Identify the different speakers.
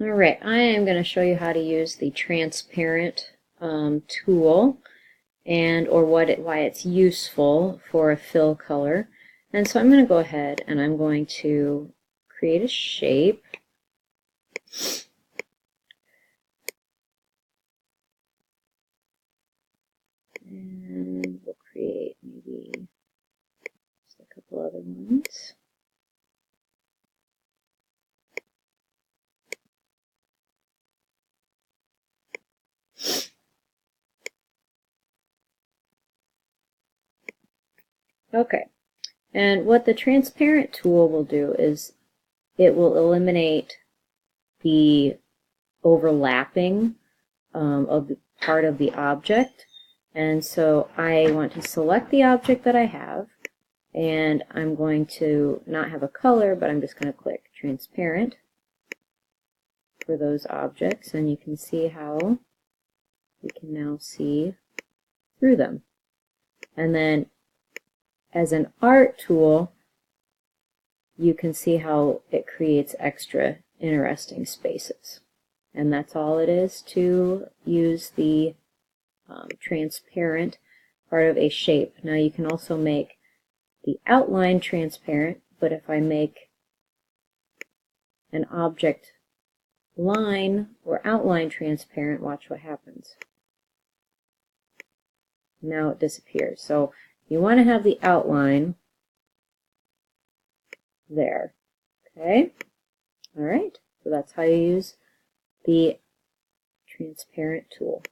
Speaker 1: Alright, I am going to show you how to use the transparent tool and or why it's useful for a fill color. And so I'm going to go ahead and I'm going to create a shape. And we'll create maybe just a couple other ones. Okay, and what the transparent tool will do is it will eliminate the overlapping of the part of the object. And so I want to select the object that I have, and I'm going to not have a color, but I'm just going to click transparent for those objects, and you can see how we can now see through them. And then as an art tool, you can see how it creates extra interesting spaces. And that's all it is to use the transparent part of a shape. Now you can also make the outline transparent, but if I make an object line or outline transparent, watch what happens. Now it disappears. So you want to have the outline there. Okay? Alright, so that's how you use the transparent tool.